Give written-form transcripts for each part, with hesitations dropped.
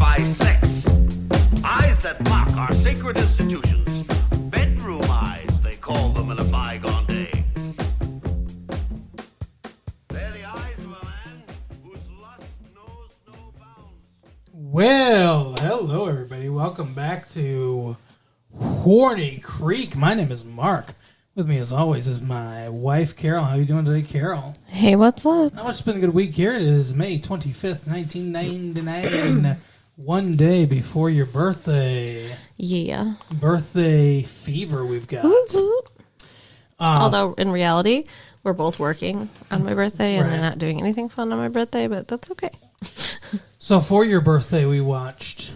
glorify sex. Eyes that mock our sacred institutions. Bedroom eyes, they call them in a bygone day. They're the eyes of a man whose lust knows no bounds. Well, hello everybody. Welcome back to Horny Creek. My name is Mark. With me, as always, is my wife, Carol. How are you doing today, Carol? Hey, what's up? Not much. It's been a good week here. It is May 25th, 1999. One day before your birthday. Yeah. Birthday fever we've got. Although, in reality, we're both working on my birthday, and Right. they're not doing anything fun on my birthday, but that's okay. So for your birthday, we watched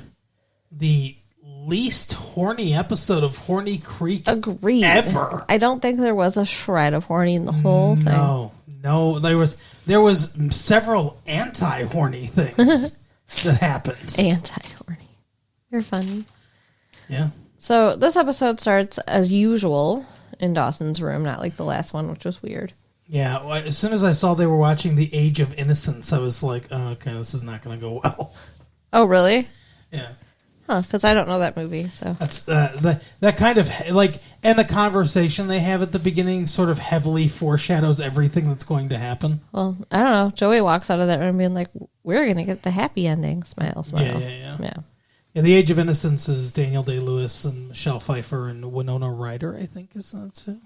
the least horny episode of Horny Creek Agreed. ever. I don't think there was a shred of horny in the whole thing. No, there was several anti-horny things that happened. Anti-horny. You're funny. Yeah. So, this episode starts, as usual, in Dawson's room, not like the last one, which was weird. Yeah, well, as soon as I saw they were watching The Age of Innocence, I was like, oh, okay, this is not going to go well. Oh, really? Yeah. Huh, because I don't know that movie, so. That's that kind of, like, and the conversation they have at the beginning sort of heavily foreshadows everything that's going to happen. Well, I don't know. Joey walks out of that room being like, we're going to get the happy ending. Smile, smile. Yeah, The Age of Innocence is Daniel Day-Lewis and Michelle Pfeiffer and Winona Ryder, I think is that it.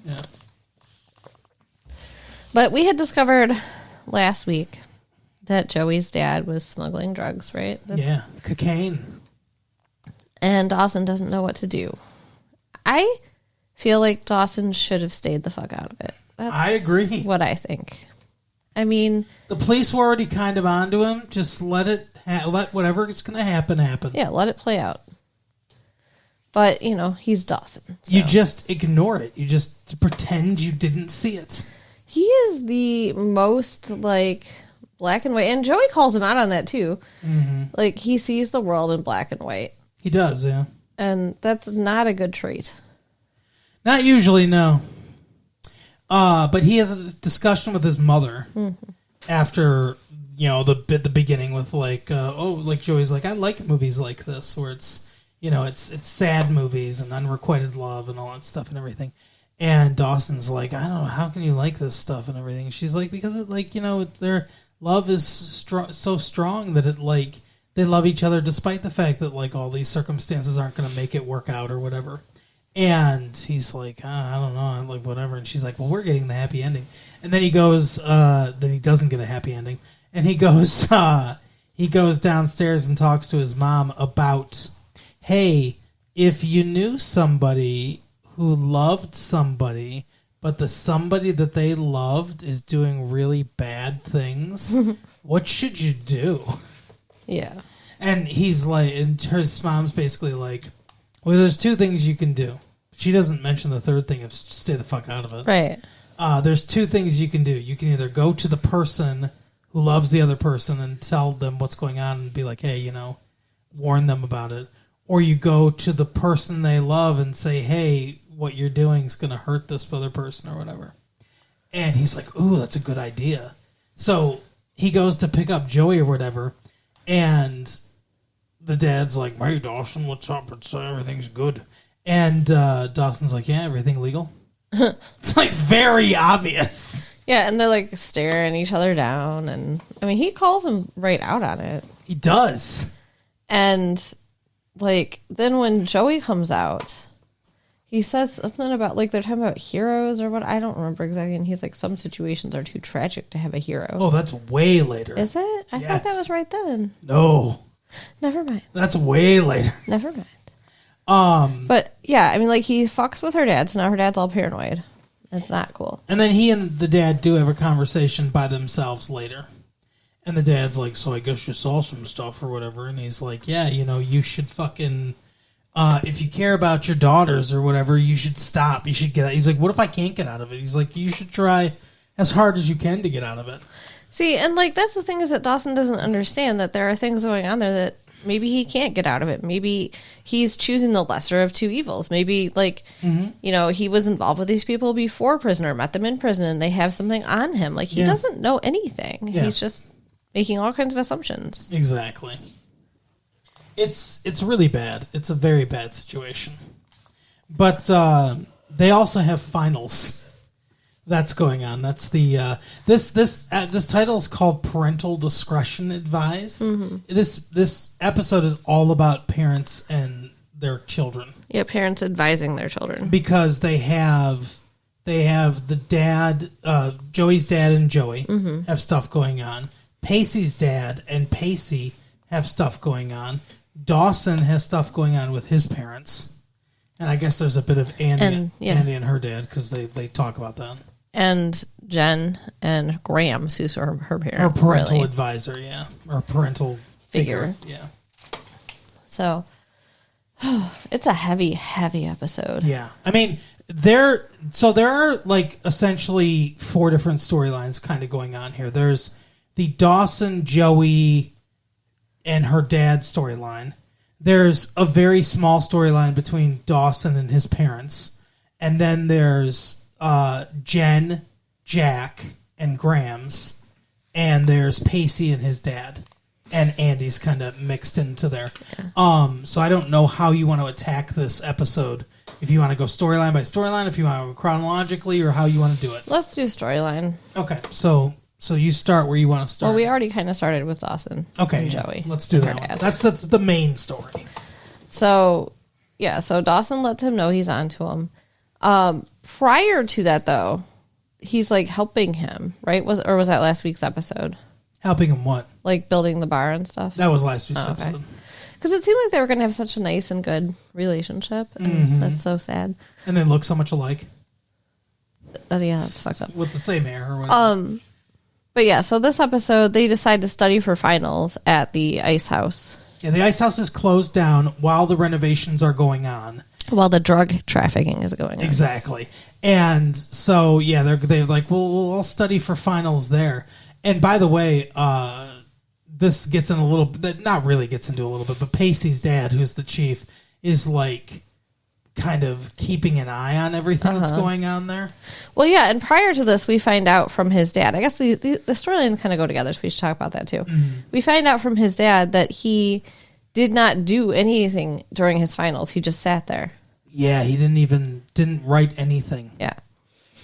Yeah. But we had discovered last week that Joey's dad was smuggling drugs, right? Yeah, cocaine. And Dawson doesn't know what to do. I feel like Dawson should have stayed the fuck out of it. That's I agree. what I think. I mean... The police were already kind of onto him. Just let it, let whatever is going to happen. Yeah, let it play out. But, you know, he's Dawson. So. You just ignore it. You just pretend you didn't see it. He is the most, like... black and white. And Joey calls him out on that, too. Mm-hmm. Like, he sees the world in black and white. He does, yeah. And that's not a good trait. Not usually, no. But he has a discussion with his mother after, you know, the beginning with, like, like Joey's like, I like movies like this, where it's, you know, it's sad movies and unrequited love and all that stuff and everything. And Dawson's like, I don't know, how can you like this stuff and everything? And she's like, because it, like, you know, it's their love is so strong that it, like, they love each other despite the fact that, like, all these circumstances aren't going to make it work out or whatever. And he's like, I don't know, I'm like, whatever. And she's like, well, we're getting the happy ending. And then he goes, then he doesn't get a happy ending. And he goes downstairs and talks to his mom about, hey, if you knew somebody who loved somebody, but the somebody that they loved is doing really bad things, what should you do? Yeah. And he's like, and her mom's basically like, well, there's two things you can do. She doesn't mention the third thing of stay the fuck out of it. Right. There's two things you can do. You can either go to the person who loves the other person and tell them what's going on and be like, hey, you know, warn them about it. Or you go to the person they love and say, hey, what you're doing is going to hurt this other person or whatever. And he's like, ooh, that's a good idea. So he goes to pick up Joey or whatever, and the dad's like, hey, Dawson, what's up? Everything's good. And Dawson's like, yeah, everything legal? It's like very obvious. Yeah, and they're like staring each other down. And I mean, he calls him right out on it. He does. And like, then when Joey comes out, he says something about, like, they're talking about heroes or what. I don't remember exactly. And he's like, some situations are too tragic to have a hero. Oh, that's way later. Is it? I thought that was right then. No. Never mind. That's way later. Never mind. But yeah, I mean, like, he fucks with her dad, so now her dad's all paranoid. It's not cool. And then he and the dad do have a conversation by themselves later. And the dad's like, so I guess you saw some stuff or whatever. And he's like, yeah, you know, you should fucking, if you care about your daughters or whatever, you should stop. You should get out. He's like, what if I can't get out of it? He's like, you should try as hard as you can to get out of it. See, and like, that's the thing, is that Dawson doesn't understand that there are things going on there that maybe he can't get out of it. Maybe he's choosing the lesser of two evils. Maybe, like, you know, he was involved with these people before prison or met them in prison and they have something on him. Like, he doesn't know anything. Yeah. He's just making all kinds of assumptions. Exactly. It's really bad. It's a very bad situation. But they also have finals that's going on. That's the this title is called Parental Discretion Advised. This episode is all about parents and their children. Yeah, parents advising their children because they have the dad, Joey's dad and Joey have stuff going on. Pacey's dad and Pacey have stuff going on. Dawson has stuff going on with his parents. And I guess there's a bit of Andy and her dad because they talk about that. And Jen and Graham's who's her parent. Her parental advisor, yeah. Or parental figure. Yeah. So, it's a heavy, heavy episode. Yeah. I mean, there are like essentially 4 different storylines kind of going on here. There's the Dawson, Joey, and her dad storyline. There's a very small storyline between Dawson and his parents. And then there's Jen, Jack, and Graham's. And there's Pacey and his dad. And Andy's kind of mixed into there. Yeah. So I don't know how you want to attack this episode. If you want to go storyline by storyline, if you want to go chronologically, or how you want to do it. Let's do storyline. Okay, so you start where you want to start. Well, we already kind of started with Dawson and Joey. Let's do that one. That's the main story. So, yeah, so Dawson lets him know he's on to him. Prior to that, though, he's, like, helping him, right? Was that last week's episode? Helping him what? Like, building the bar and stuff? That was last week's episode. Because it seemed like they were going to have such a nice and good relationship. And that's so sad. And they look so much alike. Oh, yeah, that's fucked up. With the same hair or whatever. But yeah, so this episode, they decide to study for finals at the ice house. Yeah, the ice house is closed down while the renovations are going on. While the drug trafficking is going on. Exactly. And so, yeah, they're like, well, we'll study for finals there. And by the way, this gets in a little bit, not really gets into a little bit, but Pacey's dad, who's the chief, is like kind of keeping an eye on everything that's going on there. Well, yeah, and prior to this, we find out from his dad. I guess the storylines kind of go together, so we should talk about that too. We find out from his dad that he did not do anything during his finals. He just sat there. Yeah, he didn't write anything. Yeah.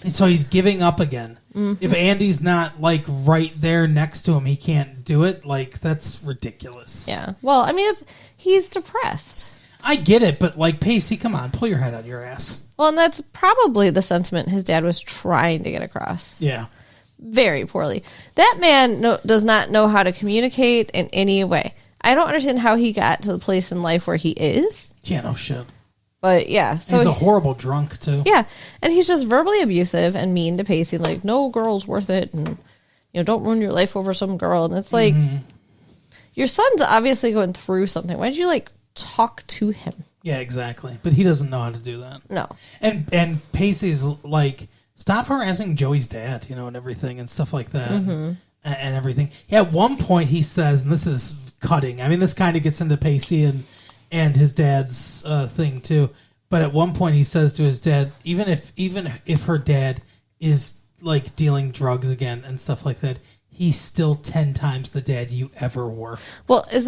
And so he's giving up again. If Andy's not like right there next to him, he can't do it. Like, that's ridiculous. Yeah. Well, I mean, he's depressed. I get it, but like, Pacey, come on, pull your head out of your ass. Well, and that's probably the sentiment his dad was trying to get across. Yeah. Very poorly. That man does not know how to communicate in any way. I don't understand how he got to the place in life where he is. Yeah, no shit. But yeah. So he's a horrible drunk, too. Yeah. And he's just verbally abusive and mean to Pacey. Like, no girl's worth it. And, don't ruin your life over some girl. And it's like, your son's obviously going through something. Why don't you, like, talk to him? Yeah, exactly. But he doesn't know how to do that. No. And Pacey's like, stop harassing Joey's dad, and everything and stuff like that. And everything. Yeah, at one point he says, and this is cutting. I mean, this kind of gets into Pacey and his dad's thing too. But at one point he says to his dad, even if her dad is like dealing drugs again and stuff like that, he's still 10 times the dad you ever were. Well, isn't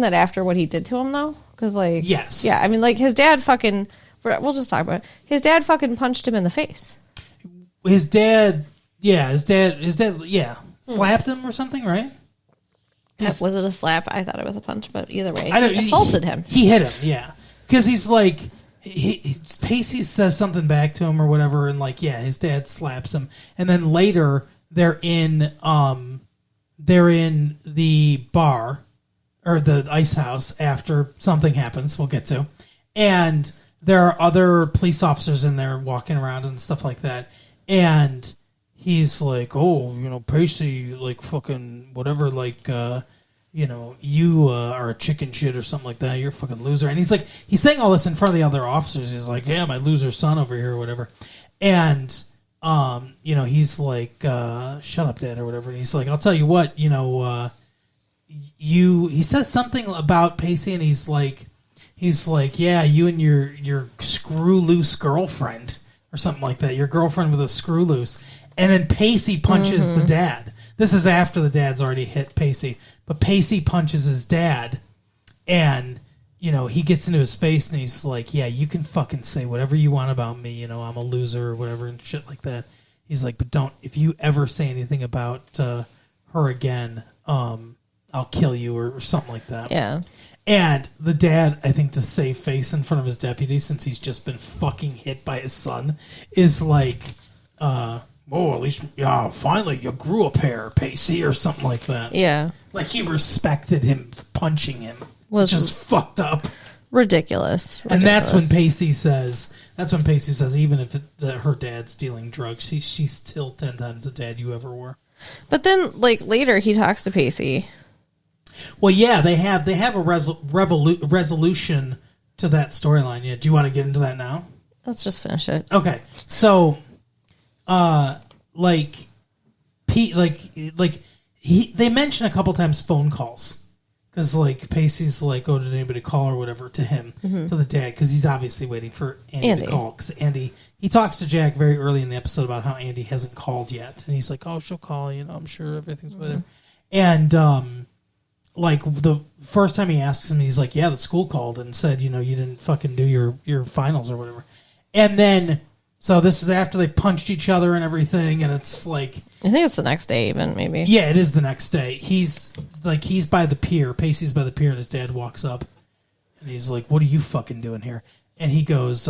that after what he did to him though? Because like, yes, yeah. I mean, like his dad fucking. We'll just talk about it. His dad fucking punched him in the face. His dad, slapped him or something, right? Was it a slap? I thought it was a punch, but either way, he assaulted him. He hit him, yeah, because he's like, Pacey says something back to him or whatever, and like, yeah, his dad slaps him, and then later they're in the bar or the ice house after something happens. We'll get to, and there are other police officers in there walking around and stuff like that, and he's like, oh, Pacey, like, fucking whatever, like, you are a chicken shit or something like that. You're a fucking loser. And he's saying all this in front of the other officers. He's like, yeah, my loser son over here or whatever. And, he's like, shut up, Dad, or whatever. And he's like, I'll tell you what, he says something about Pacey, and he's like, yeah, you and your screw loose girlfriend or something like that. Your girlfriend with a screw loose. And then Pacey punches the dad. This is after the dad's already hit Pacey. But Pacey punches his dad. And, he gets into his face and he's like, yeah, you can fucking say whatever you want about me. I'm a loser or whatever and shit like that. He's like, but if you ever say anything about her again, I'll kill you or something like that. Yeah. And the dad, I think, to save face in front of his deputy, since he's just been fucking hit by his son, is like, at least, finally you grew a pair, Pacey, or something like that. Yeah. Like he respected him punching him. Was just fucked up. Ridiculous. And that's when Pacey says, even if her dad's dealing drugs, she's still 10 times the dad you ever were. But then, later he talks to Pacey. Well, yeah, they have a resolution to that storyline. Yeah, do you want to get into that now? Let's just finish it. Okay, so, they mention a couple times phone calls because Pacey's like, oh, did anybody call or whatever to him, to the dad, because he's obviously waiting for Andy to call, because he talks to Jack very early in the episode about how Andy hasn't called yet, and he's like, oh, she'll call, I'm sure everything's with her, and the first time he asks him, he's like, yeah, the school called and said, you didn't fucking do your finals or whatever, and then. So this is after they punched each other and everything, and it's like... I think it's the next day even, maybe. Yeah, it is the next day. He's by the pier. Pacey's by the pier, and his dad walks up, and he's like, what are you fucking doing here? And he goes,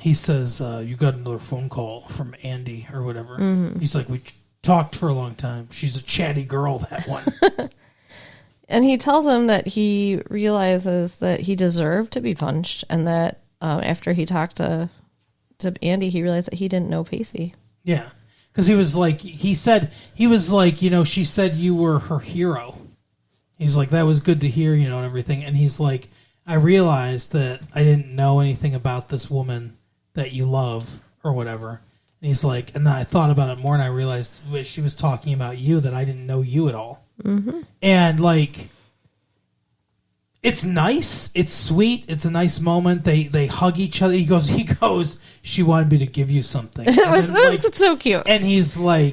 he says, you got another phone call from Andy, or whatever. Mm-hmm. He's like, we talked for a long time. She's a chatty girl, that one. And he tells him that he realizes that he deserved to be punched, and that after he talked to Andy, he realized that he didn't know Pacey. Yeah, because she said you were her hero. He's like, that was good to hear, and everything. And he's like, I realized that I didn't know anything about this woman that you love or whatever. And he's like, and then I thought about it more, and I realized she was talking about you, that I didn't know you at all. Mm-hmm. And it's nice. It's sweet. It's a nice moment. They hug each other. He goes, she wanted me to give you something. It was so cute. And he's really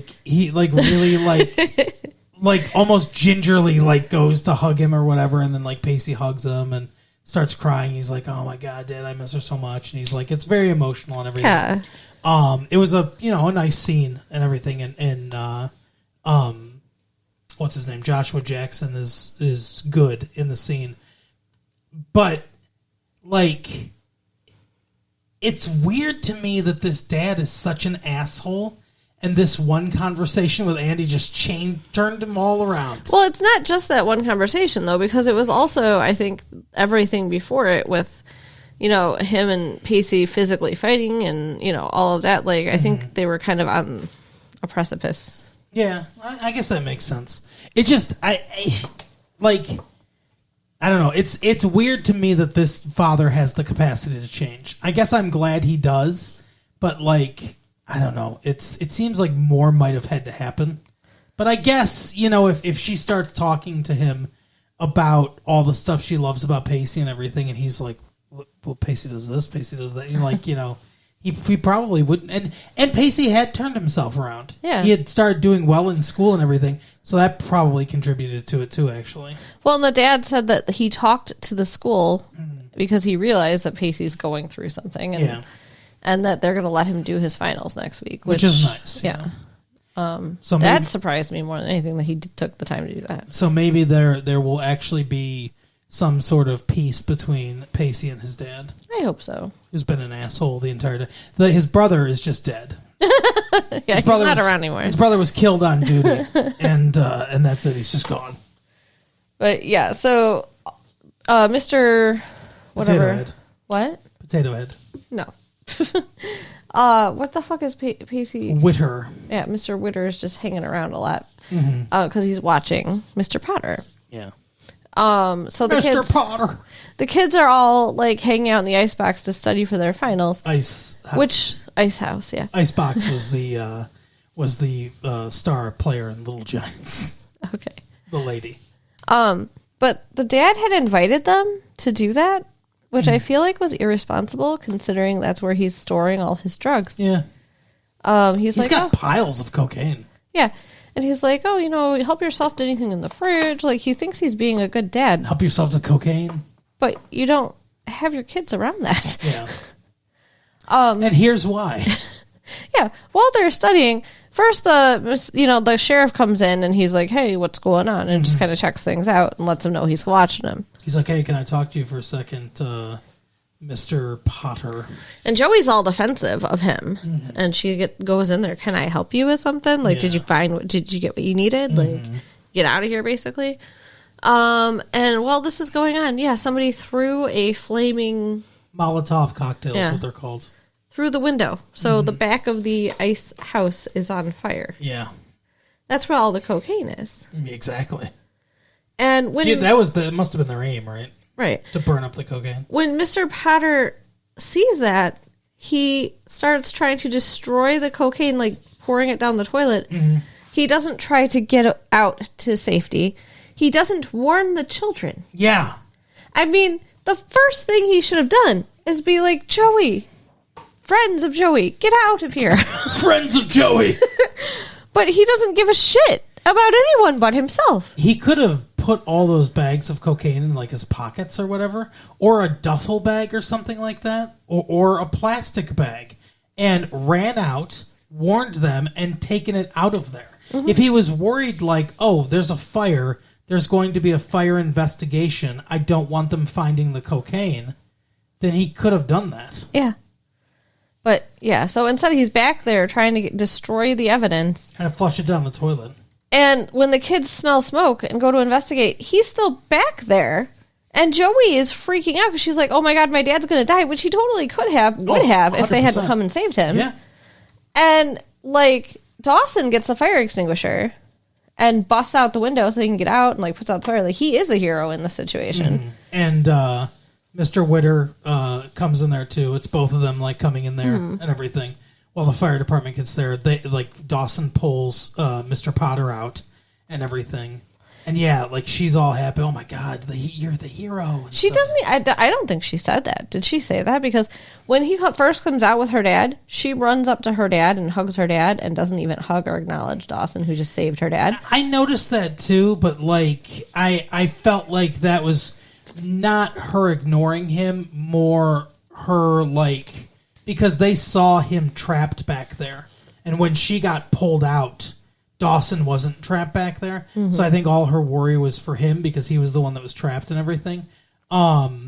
almost gingerly goes to hug him or whatever. And then Pacey hugs him and starts crying. He's like, oh my God, Dad, I miss her so much. And he's like, it's very emotional and everything. Yeah. It was a nice scene and everything. And what's his name? Joshua Jackson is good in the scene. But, it's weird to me that this dad is such an asshole, and this one conversation with Andy just turned him all around. Well, it's not just that one conversation, though, because it was also, I think, everything before it with, him and Pacey physically fighting and, all of that. I think they were kind of on a precipice. Yeah, I guess that makes sense. It just, I don't know. It's weird to me that this father has the capacity to change. I guess I'm glad he does, but I don't know. It seems like more might have had to happen. But I guess, if she starts talking to him about all the stuff she loves about Pacey and everything, and he's like, well, Pacey does this, Pacey does that. You're he probably wouldn't. And Pacey had turned himself around. Yeah. He had started doing well in school and everything. So that probably contributed to it too, actually. Well, and the dad said that he talked to the school because he realized that Pacey's going through something. And that they're going to let him do his finals next week. Which is nice. Yeah. So that surprised me more than anything that he took the time to do that. So maybe there will actually be some sort of peace between Pacey and his dad. I hope so. Who's been an asshole the entire time. His brother is just dead. Yeah, he's not around anymore. His brother was killed on duty, and that's it. He's just gone. But yeah, so Mr. Whatever. Potato Head. What? Potato Head. No. What the fuck is Pacey? Witter. Yeah, Mr. Witter is just hanging around a lot because he's watching Mr. Potter. Yeah. So Potter. The kids are all hanging out in the icebox to study for their finals. Ice House, yeah. Icebox was the star player in Little Giants. Okay. The lady. But the dad had invited them to do that, which I feel like was irresponsible considering that's where he's storing all his drugs. Yeah. He's got piles of cocaine. Yeah. And he's like, oh, help yourself to anything in the fridge. Like, he thinks he's being a good dad. Help yourself to cocaine. But you don't have your kids around that. Yeah. And here's why. Yeah. While they're studying, first the sheriff comes in and he's like, hey, what's going on? And just kind of checks things out and lets him know he's watching him. He's like, hey, can I talk to you for a second, Mr. Potter? And Joey's all defensive of him. And she goes in there, can I help you with something? Like, did you get what you needed? Like, get out of here, basically. And while this is going on, somebody threw a flaming... Molotov cocktails, what they're called. Through the window. So the back of the ice house is on fire. Yeah. That's where all the cocaine is. Exactly. And when... it must have been their aim, right? Right. To burn up the cocaine. When Mr. Potter sees that, he starts trying to destroy the cocaine, like pouring it down the toilet. He doesn't try to get out to safety. He doesn't warn the children. Yeah. I mean, the first thing he should have done is be like, Joey, friends of Joey, get out of here. Friends of Joey. But he doesn't give a shit about anyone but himself. He could have put all those bags of cocaine in like his pockets or whatever, or a duffel bag or something like that, or a plastic bag, and ran out, warned them, and taken it out of there. If he was worried like, oh, there's a fire, there's going to be a fire investigation, I don't want them finding the cocaine, then he could have done that. Yeah. But, so instead he's back there trying to destroy the evidence. Kind of flush it down the toilet. And when the kids smell smoke and go to investigate, he's still back there. And Joey is freaking out because she's like, oh my God, my dad's going to die, which he totally would have 100%. If they hadn't come and saved him. Yeah. And, like, Dawson gets the fire extinguisher and busts out the window so he can get out and, like, puts out the fire. Like, he is the hero in this situation. And Mr. Witter comes in there, too. It's both of them, like, coming in there and everything. While the fire department gets there, Dawson pulls Mr. Potter out and everything. And she's all happy. Oh my God, you're the hero. She doesn't. I don't think she said that. Did she say that? Because when he first comes out with her dad, she runs up to her dad and hugs her dad and doesn't even hug or acknowledge Dawson, who just saved her dad. I noticed that too, but I felt like that was not her ignoring him, more her because they saw him trapped back there. And when she got pulled out, Dawson wasn't trapped back there. So I think all her worry was for him because he was the one that was trapped and everything. But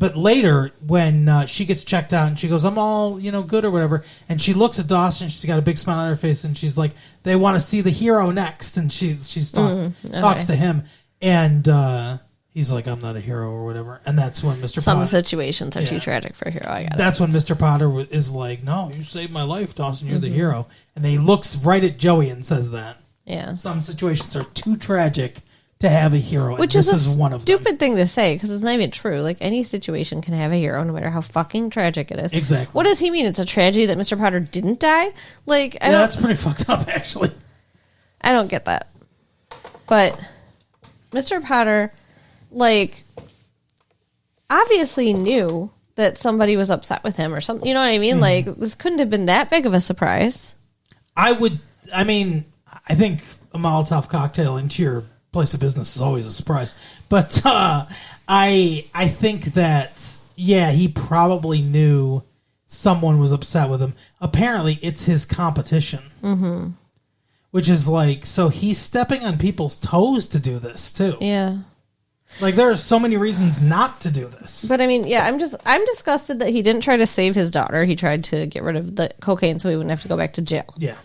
later, when she gets checked out and she goes, I'm all, good or whatever, and she looks at Dawson, she's got a big smile on her face, and she's like, they want to see the hero next. And she talks to him. And he's like, I'm not a hero or whatever. And that's when Mr. Some Potter... situations are too tragic for a hero, I got it. That's when Mr. Potter is like, no, you saved my life, Dawson, you're the hero. And he looks right at Joey and says that. Yeah. Some situations are too tragic to have a hero. Which this is one of them. Stupid thing to say, because it's not even true. Like, any situation can have a hero, no matter how fucking tragic it is. Exactly. What does he mean? It's a tragedy that Mr. Potter didn't die? That's pretty fucked up, actually. I don't get that. But Mr. Potter... obviously knew that somebody was upset with him or something. You know what I mean? This couldn't have been that big of a surprise. I think a Molotov cocktail into your place of business is always a surprise. But I think that, he probably knew someone was upset with him. Apparently, it's his competition. Mm-hmm. Which is so he's stepping on people's toes to do this, too. Yeah. There are so many reasons not to do this. But I mean, I'm disgusted that he didn't try to save his daughter. He tried to get rid of the cocaine so he wouldn't have to go back to jail. Yeah.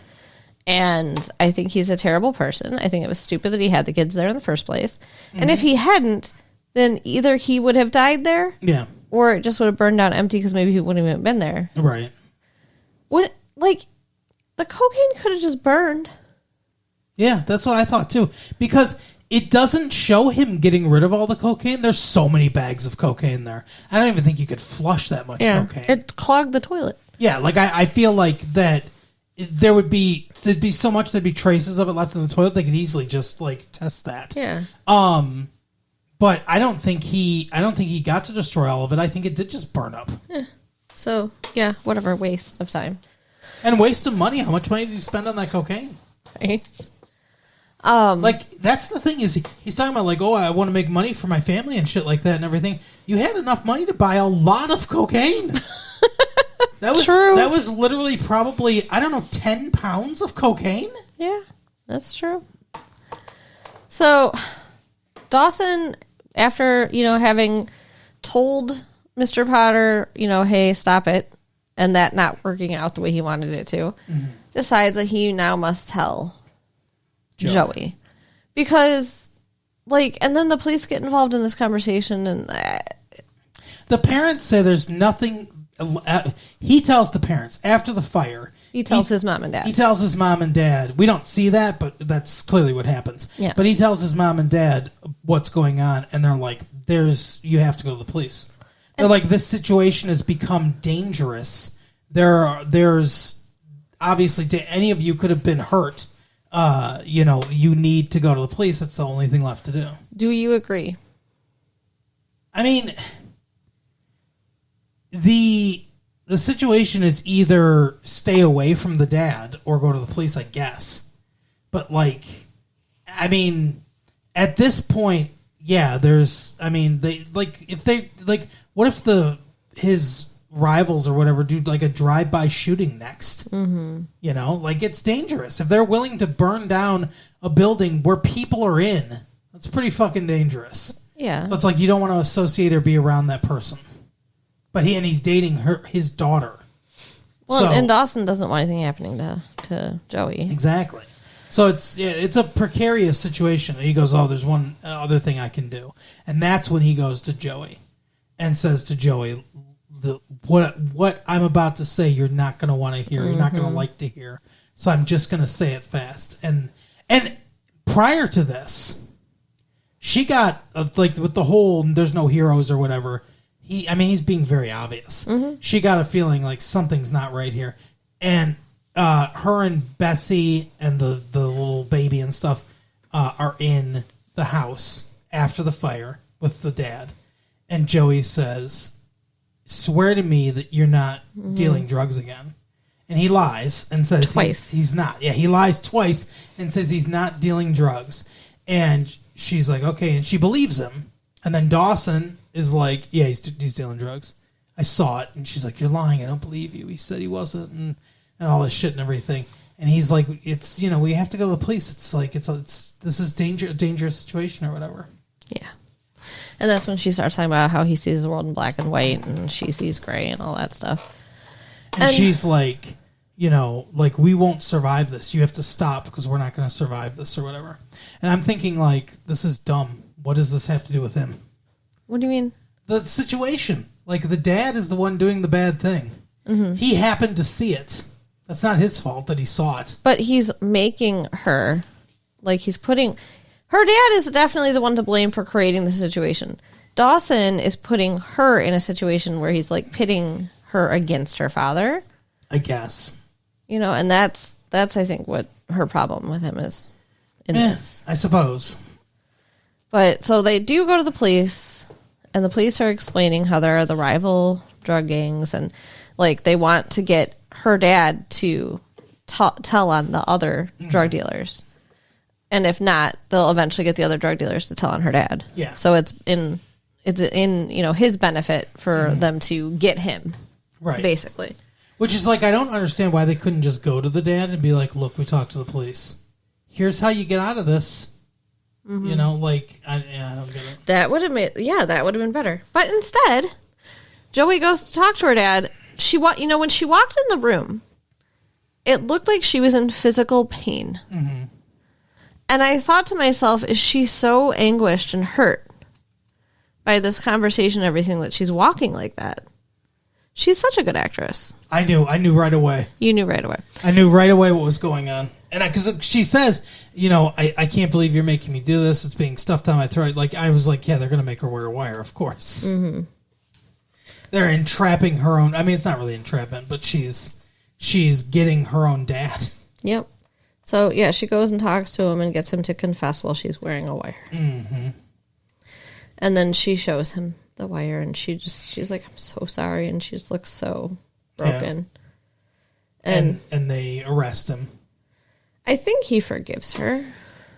And I think he's a terrible person. I think it was stupid that he had the kids there in the first place. Mm-hmm. And if he hadn't, then either he would have died there. Yeah. Or it just would have burned down empty because maybe he wouldn't have been there. Right. The cocaine could have just burned. Yeah, that's what I thought too. Because it doesn't show him getting rid of all the cocaine. There's so many bags of cocaine there. I don't even think you could flush that much cocaine. It clogged the toilet. Yeah, I feel like that there'd be so much, there'd be traces of it left in the toilet. They could easily just test that. Yeah. But I don't think he got to destroy all of it. I think it did just burn up. So, whatever, waste of time. And wasting money. How much money did he spend on that cocaine? Right. Like, that's the thing is he's talking about, like, oh, I want to make money for my family and shit like that and everything. You had enough money to buy a lot of cocaine. That was True. That was literally probably, I don't know, 10 pounds of cocaine? Yeah, that's true. So, Dawson, after, having told Mr. Potter, hey, stop it, and that not working out the way he wanted it to, decides that he now must tell Joey. Because, and then the police get involved in this conversation, and the parents say there's nothing. He tells the parents after the fire. He tells his mom and dad. He tells his mom and dad. We don't see that, but that's clearly what happens. Yeah. But he tells his mom and dad what's going on, and they're like, you have to go to the police. They're like, this situation has become dangerous. There's obviously, to any of you could have been hurt. You need to go to the police. That's the only thing left to do. Do you agree? I mean, the situation is either stay away from the dad or go to the police, I guess. But, at this point, yeah, what if his rivals or whatever do, a drive-by shooting next? Mm-hmm. It's dangerous. If they're willing to burn down a building where people are in, that's pretty fucking dangerous. Yeah. So it's you don't want to associate or be around that person. But he's dating his daughter. Well, and Dawson doesn't want anything happening to Joey. Exactly. So it's a precarious situation. And he goes, oh, there's one other thing I can do. And that's when he goes to Joey and says to Joey, what I'm about to say you're not going to want to hear. You're not going to like to hear. So I'm just going to say it fast. And prior to this, she got, with the whole there's no heroes or whatever, he's being very obvious. Mm-hmm. She got a feeling like something's not right here. And her and Bessie and the little baby and stuff are in the house after the fire with the dad. And Joey says, swear to me that you're not dealing drugs again. And he lies and says twice. He's not. Yeah, he lies twice and says he's not dealing drugs. And she's like, okay, and she believes him. And then Dawson is like, yeah, he's dealing drugs. I saw it. And she's like, you're lying. I don't believe you. He said he wasn't, and all this shit and everything. And he's like, it's, we have to go to the police. This is a dangerous situation or whatever. Yeah. And that's when she starts talking about how he sees the world in black and white and she sees gray and all that stuff. And she's like, we won't survive this. You have to stop because we're not going to survive this or whatever. And I'm thinking, this is dumb. What does this have to do with him? What do you mean? The situation. The dad is the one doing the bad thing. Mm-hmm. He happened to see it. That's not his fault that he saw it. But he's making her, he's putting... Her dad is definitely the one to blame for creating the situation. Dawson is putting her in a situation where he's, pitting her against her father. I guess. And that's I think, what her problem with him is in this. I suppose. But, so they do go to the police, and the police are explaining how there are the rival drug gangs, and, they want to get her dad to tell on the other drug dealers. And if not, they'll eventually get the other drug dealers to tell on her dad. Yeah. So it's in his benefit for them to get him. Right. Basically. Which is I don't understand why they couldn't just go to the dad and be like, look, we talked to the police. Here's how you get out of this. Mm-hmm. I don't get it. That would have been better. But instead, Joey goes to talk to her dad. When she walked in the room, it looked like she was in physical pain. Mm-hmm. And I thought to myself, is she so anguished and hurt by this conversation and everything that she's walking like that? She's such a good actress. I knew right away. You knew right away. I knew right away what was going on. And because she says, I can't believe you're making me do this. It's being stuffed down my throat. I was like, yeah, they're going to make her wear a wire, of course. Mm-hmm. They're entrapping her own. It's not really entrapment, but she's getting her own dad. Yep. So, yeah, she goes and talks to him and gets him to confess while she's wearing a wire. Mm-hmm. And then she shows him the wire, and she's like, I'm so sorry, and she just looks so broken. And they arrest him. I think he forgives her.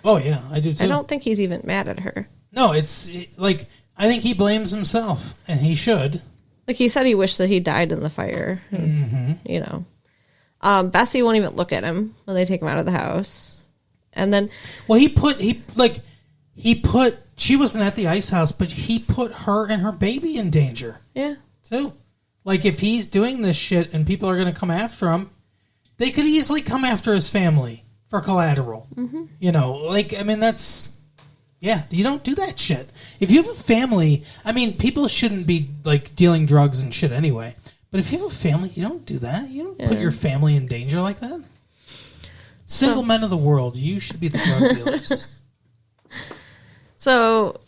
Oh, yeah, I do too. I don't think he's even mad at her. No, it's like, I think he blames himself, and he should. Like, he said he wished that he died in the fire. And, you know. Bessie won't even look at him when they take him out of the house. And then... Well, she wasn't at the ice house, but he put her and her baby in danger. Yeah. Too. Like, if he's doing this shit and people are going to come after him, they could easily come after his family for collateral. Mm-hmm. You know, like, I mean, that's... Yeah, you don't do that shit. If you have a family... I mean, people shouldn't be, like, dealing drugs and shit anyway. But if you have a family, you don't do that. You don't put your family in danger like that. Single men of the world, you should be the drug dealers. So,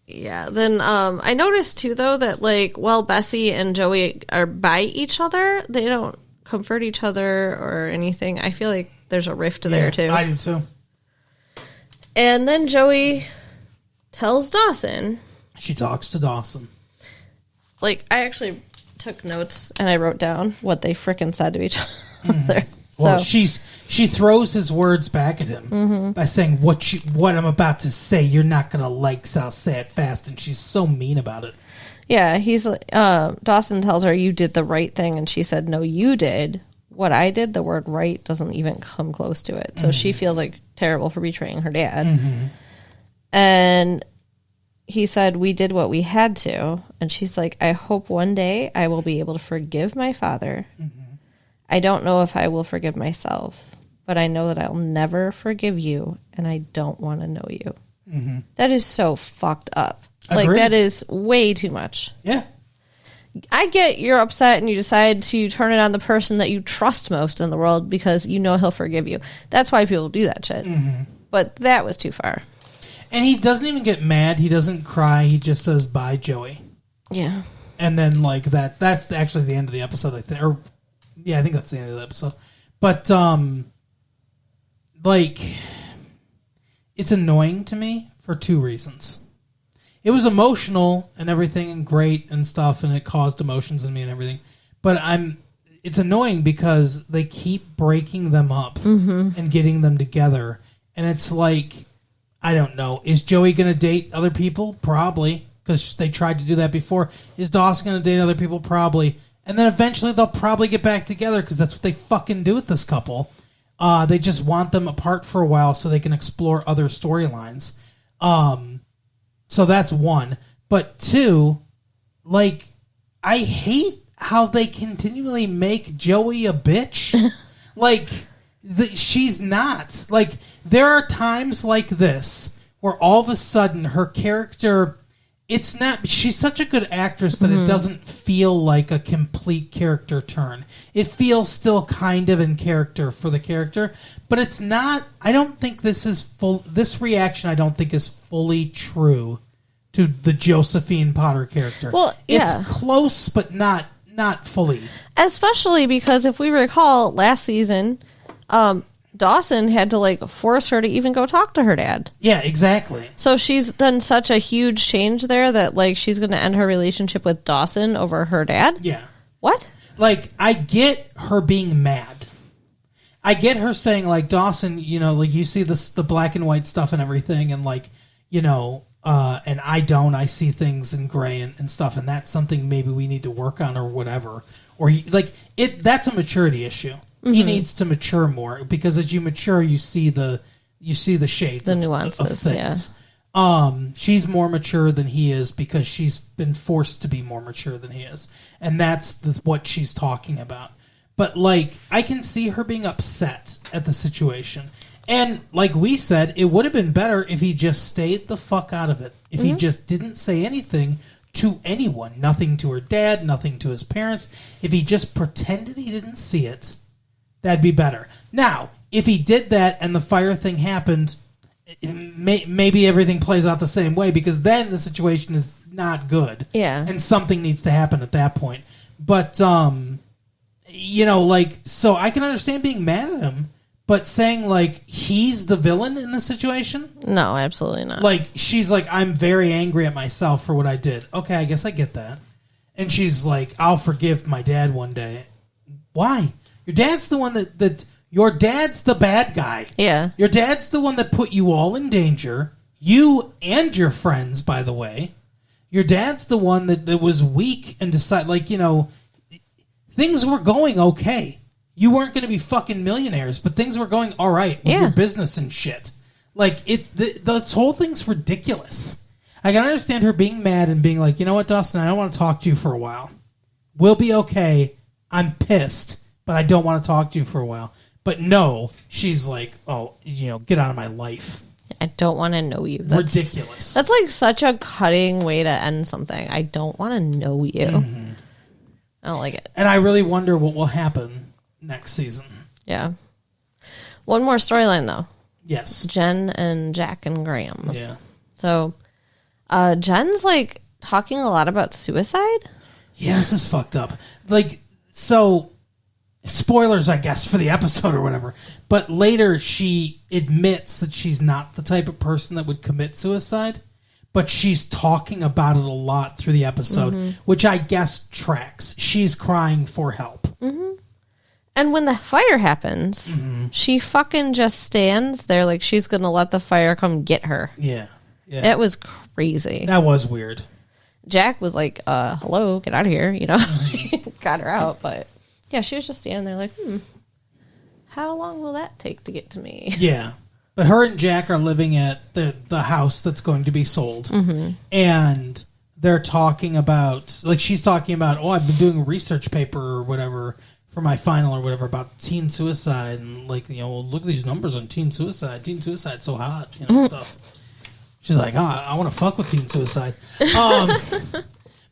yeah. Then I noticed, too, though, that, like, while Bessie and Joey are by each other, they don't comfort each other or anything. I feel like there's a rift there, too. I do, too. And then Joey tells Dawson. She talks to Dawson. Like, I actually took notes and I wrote down what they frickin' said to each other. Well, she throws his words back at him by saying, what I'm about to say, you're not going to like, so I'll say it fast. And she's so mean about it. Yeah, he's Dawson tells her, you did the right thing. And she said, no, you did. What I did, the word right doesn't even come close to it. So she feels like terrible for betraying her dad. And he said, we did what we had to. And she's like, I hope one day I will be able to forgive my father. I don't know if I will forgive myself, but I know that I'll never forgive you, and I don't want to know you. That is so fucked up. Like, Agreed. that is way too much. Yeah. I get you're upset and you decide to turn it on the person that you trust most in the world because you know he'll forgive you. That's why people do that shit. But that was too far. And he doesn't even get mad. He doesn't cry. He just says, bye, Joey. Yeah. And then, like, that's actually the end of the episode, I think. Or, yeah, I think that's the end of the episode. But, like, it's annoying to me for two reasons. It was emotional and everything and great and stuff, and it caused emotions in me and everything. But it's annoying because they keep breaking them up and getting them together. And it's like, I don't know. Is Joey going to date other people? Probably, because they tried to do that before. Is Dawson going to date other people? Probably. And then eventually they'll probably get back together because that's what they fucking do with this couple. They just want them apart for a while so they can explore other storylines. So that's one. But two, like, I hate how they continually make Joey a bitch. Like, she's not. Like, there are times like this where all of a sudden her character, it's not, she's such a good actress that it doesn't feel like a complete character turn. It feels still kind of in character for the character, but it's not, I don't think this is this reaction I don't think is fully true to the Josephine Potter character. Well, yeah. It's close, but not fully. Especially because if we recall last season, Dawson had to, like, force her to even go talk to her dad. Yeah, exactly. So she's done such a huge change there that, like, she's going to end her relationship with Dawson over her dad? Yeah. What? Like, I get her being mad. I get her saying, like, Dawson, you know, like, you see the black and white stuff and everything, and, like, you know, and I see things in gray and stuff, and that's something maybe we need to work on or whatever. Or, that's a maturity issue. He needs to mature more because as you mature, you see the shades, the nuances, of things. Yeah. She's more mature than he is because she's been forced to be more mature than he is, and that's what she's talking about. But, like, I can see her being upset at the situation, and like we said, it would have been better if he just stayed the fuck out of it. If he just didn't say anything to anyone, nothing to her dad, nothing to his parents. If he just pretended he didn't see it. That'd be better. Now, if he did that and the fire thing happened, maybe everything plays out the same way because then the situation is not good. Yeah. And something needs to happen at that point. But, you know, like, so I can understand being mad at him, but saying, like, he's the villain in the situation? No, absolutely not. Like, she's like, I'm very angry at myself for what I did. Okay, I guess I get that. And she's like, I'll forgive my dad one day. Why? Your dad's the one that your dad's the bad guy. Yeah. Your dad's the one that put you all in danger. You and your friends, by the way. Your dad's the one that was weak and decided, like, you know, things were going okay. You weren't going to be fucking millionaires, but things were going all right with your business and shit. Like, it's this whole thing's ridiculous. I can understand her being mad and being like, you know what, Dustin, I don't want to talk to you for a while. We'll be okay. I'm pissed, but I don't want to talk to you for a while. But no, she's like, oh, you know, get out of my life. I don't want to know you. That's ridiculous. That's like such a cutting way to end something. I don't want to know you. Mm-hmm. I don't like it. And I really wonder what will happen next season. Yeah. One more storyline, though. Yes. Jen and Jack and Grams. Yeah. So, Jen's, like, talking a lot about suicide. Yeah, this is fucked up. Like, so, spoilers, I guess, for the episode or whatever. But later, she admits that she's not the type of person that would commit suicide. But she's talking about it a lot through the episode, which I guess tracks. She's crying for help. Mm-hmm. And when the fire happens, she fucking just stands there like she's going to let the fire come get her. Yeah. Yeah. It was crazy. That was weird. Jack was like, hello, get out of here, you know? Got her out, but yeah, she was just standing there like, how long will that take to get to me? Yeah. But her and Jack are living at the house that's going to be sold. Mm-hmm. And they're talking about, like, she's talking about, oh, I've been doing a research paper or whatever for my final or whatever about teen suicide. And, like, you know, look at these numbers on teen suicide. Teen suicide's so hot, you know, stuff. She's like, oh, I want to fuck with teen suicide.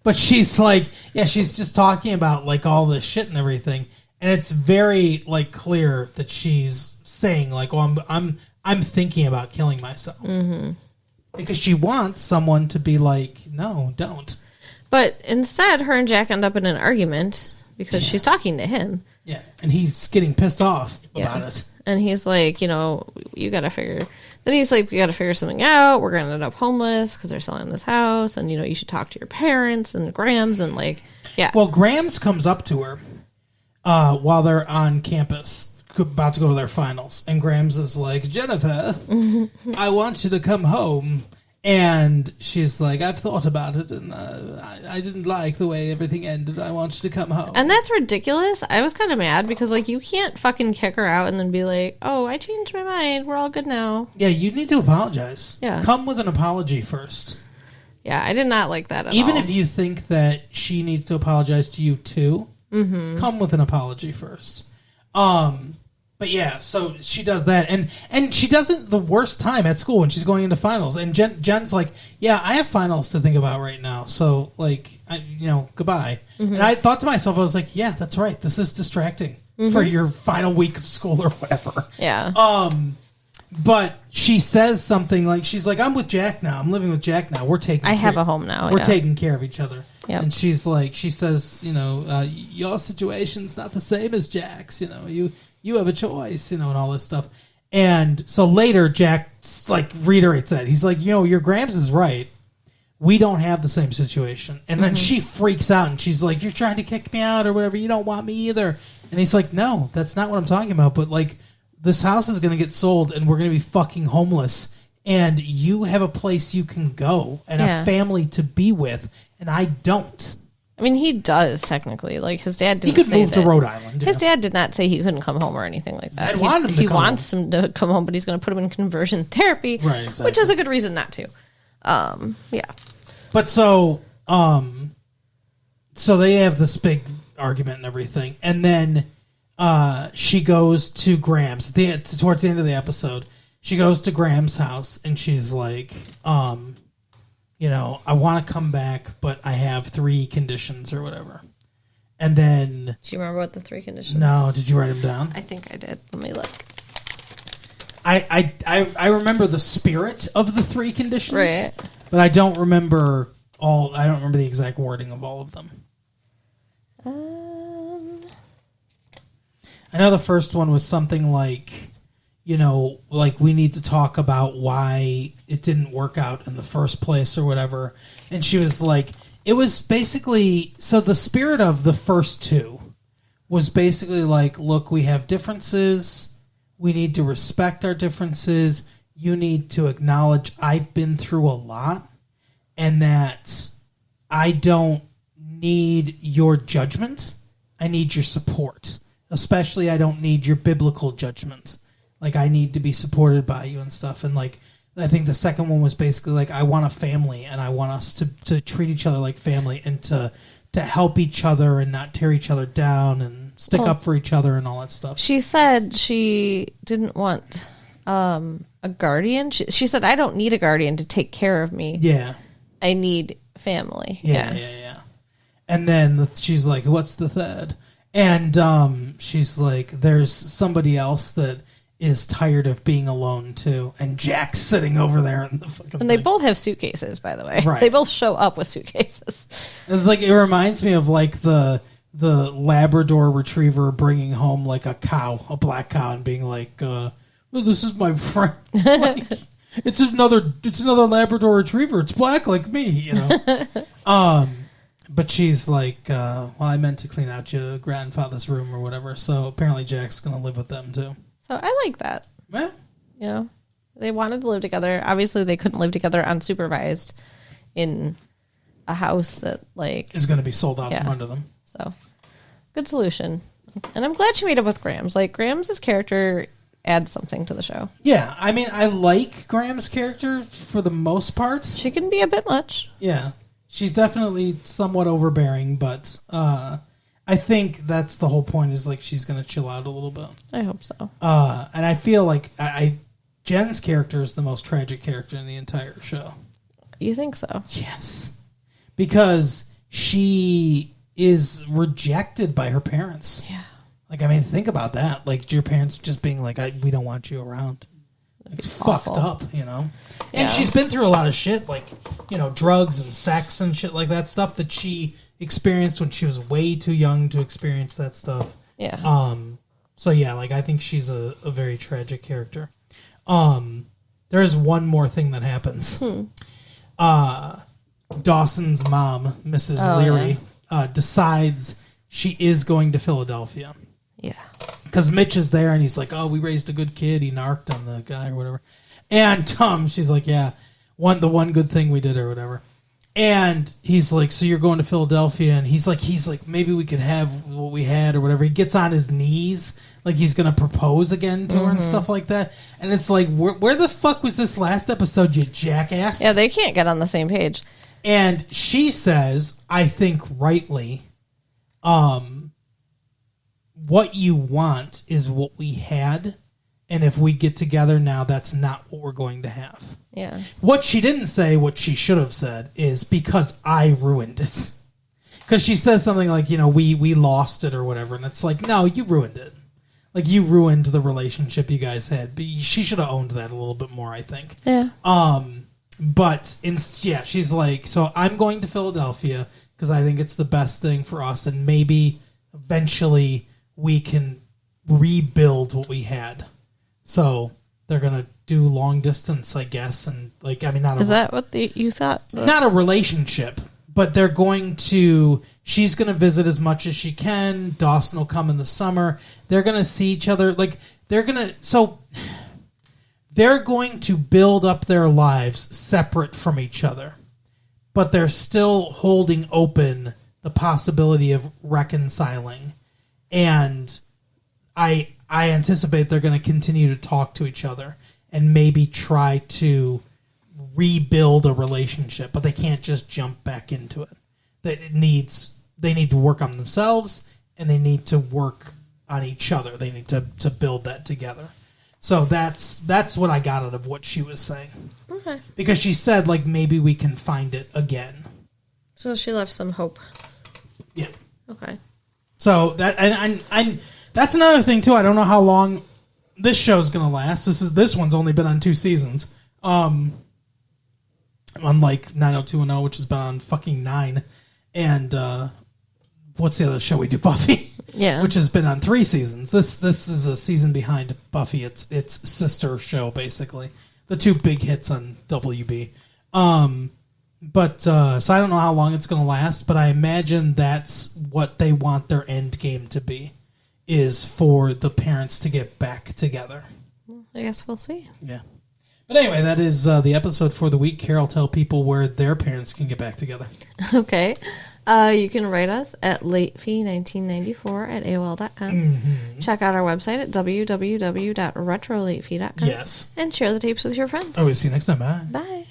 But she's like, yeah, she's just talking about, like, all this shit and everything. And it's very, like, clear that she's saying, like, oh, I'm thinking about killing myself. Mm-hmm. Because she wants someone to be like, no, don't. But instead, her and Jack end up in an argument because she's talking to him. Yeah, and he's getting pissed off about it. And he's like, you know, you got to figure... Then he's like, we got to figure something out. We're going to end up homeless because they're selling this house. And, you know, you should talk to your parents and Grams and, like, yeah. Well, Grams comes up to her while they're on campus, about to go to their finals. And Grams is like, Jennifer, I want you to come home. And she's like, I've thought about it, and I didn't like the way everything ended. I want you to come home. And that's ridiculous. I was kind of mad because, like, you can't fucking kick her out and then be like, oh, I changed my mind. We're all good now. Yeah, you need to apologize. Yeah. Come with an apology first. Yeah, I did not like that at all. Even if you think that she needs to apologize to you, too, come with an apology first. But yeah, so she does that, and she does it the worst time at school when she's going into finals. And Jen's like, "Yeah, I have finals to think about right now, so like, goodbye." Mm-hmm. And I thought to myself, I was like, "Yeah, that's right. This is distracting for your final week of school or whatever." Yeah. But she says something like, "She's like, I'm with Jack now. I'm living with Jack now. I have a home now. We're taking care of each other." Yep. And she's like, she says, your situation's not the same as Jack's. You have a choice, and all this stuff. And so later, Jack, like, reiterates that. He's like, your Grams is right. We don't have the same situation. And then she freaks out, and she's like, you're trying to kick me out or whatever. You don't want me either. And he's like, no, that's not what I'm talking about. But, like, this house is going to get sold, and we're going to be fucking homeless. And you have a place you can go and a family to be with, and I don't. I mean, he does, technically. Like, his dad didn't say he could move to Rhode Island. His dad did not say he couldn't come home or anything like that. He wants him to come home, but he's going to put him in conversion therapy, right, exactly. Which is a good reason not to. Yeah. But so they have this big argument and everything, and then she goes to Grams. Towards the end of the episode, she goes to Grams' house, and she's like, I want to come back, but I have 3 conditions or whatever. And then... Do you remember what the 3 conditions? No, did you write them down? I think I did. Let me look. I remember the spirit of the 3 conditions. Right. But I don't remember the exact wording of all of them. I know the first one was something like... like we need to talk about why it didn't work out in the first place or whatever. And she was like, it was basically, so the spirit of the first 2 was basically like, look, we have differences. We need to respect our differences. You need to acknowledge I've been through a lot and that I don't need your judgment. I need your support. Especially I don't need your biblical judgment. Like, I need to be supported by you and stuff. And, like, I think the second one was basically like, I want a family and I want us to treat each other like family and to help each other and not tear each other down and stick up for each other and all that stuff. She said she didn't want a guardian. She said, I don't need a guardian to take care of me. Yeah. I need family. Yeah. And then she's like, what's the third? And she's like, there's somebody else that is tired of being alone too. And Jack's sitting over there in the fucking And they both have suitcases, by the way. Right. They both show up with suitcases. Like, it reminds me of like the Labrador Retriever bringing home like a cow, a black cow, and being like, well, this is my friend. Like, it's another Labrador Retriever. It's black like me, you know. But she's like, well, I meant to clean out your grandfather's room or whatever. So apparently Jack's gonna live with them too. So I like that. Yeah. You know, they wanted to live together. Obviously, they couldn't live together unsupervised in a house that, like, is going to be sold out from under them. So, good solution. And I'm glad she made up with Grams. Like, Grams' character adds something to the show. Yeah, I mean, I like Graham's character for the most part. She can be a bit much. Yeah. She's definitely somewhat overbearing, but I think that's the whole point, is like she's going to chill out a little bit. I hope so. And I feel like Jen's character is the most tragic character in the entire show. You think so? Yes. Because she is rejected by her parents. Yeah. Like, I mean, think about that. Like, your parents just being like, we don't want you around. It's fucked up, you know? And she's been through a lot of shit, like, you know, drugs and sex and shit like that, stuff that she experienced when she was way too young to experience that stuff. Yeah. So, yeah, like, I think she's a very tragic character. There is one more thing that happens. Dawson's mom, Mrs. Leary, decides she is going to Philadelphia. Yeah. Because Mitch is there, and he's like, oh, we raised a good kid. He narked on the guy or whatever. And she's like, yeah, the one good thing we did or whatever. And he's like, so you're going to Philadelphia? And he's like, maybe we could have what we had or whatever. He gets on his knees, like he's going to propose again to her and stuff like that. And it's like, where the fuck was this last episode, you jackass? Yeah, they can't get on the same page. And she says, I think rightly, what you want is what we had, and if we get together now, that's not what we're going to have. Yeah. What she didn't say, what she should have said, is because I ruined it. Because she says something like, you know, we lost it or whatever, and it's like, no, you ruined it. Like, you ruined the relationship you guys had. But she should have owned that a little bit more, I think. Yeah. But, she's like, so I'm going to Philadelphia because I think it's the best thing for us, and maybe eventually we can rebuild what we had. So they're going to do long distance, I guess, and, like, I mean, Is that what you thought? Not a relationship, but they're going to, she's going to visit as much as she can. Dawson will come in the summer. They're going to see each other. Like, they're going to build up their lives separate from each other, but they're still holding open the possibility of reconciling. And I anticipate they're going to continue to talk to each other and maybe try to rebuild a relationship, but they can't just jump back into it. They need to work on themselves, and they need to work on each other. They need to build that together. So that's what I got out of what she was saying. Okay. Because she said, like, maybe we can find it again. So she left some hope. Yeah. Okay. So that and that's another thing too. I don't know how long this show's gonna last. This one's only been on 2 seasons. Unlike 90210, which has been on fucking 9, and what's the other show we do, Buffy? Yeah, which has been on 3 seasons. This is a season behind Buffy. It's sister show, basically. The 2 big hits on WB. So I don't know how long it's going to last, but I imagine that's what they want their end game to be. is for the parents to get back together. I guess we'll see. Yeah. But anyway, that is the episode for the week. Carol, tell people where their parents can get back together. Okay. You can write us at latefee1994@aol.com. Check out our website at www.retrolatefee.com. Yes. And share the tapes with your friends. Always see you next time. Bye. Bye.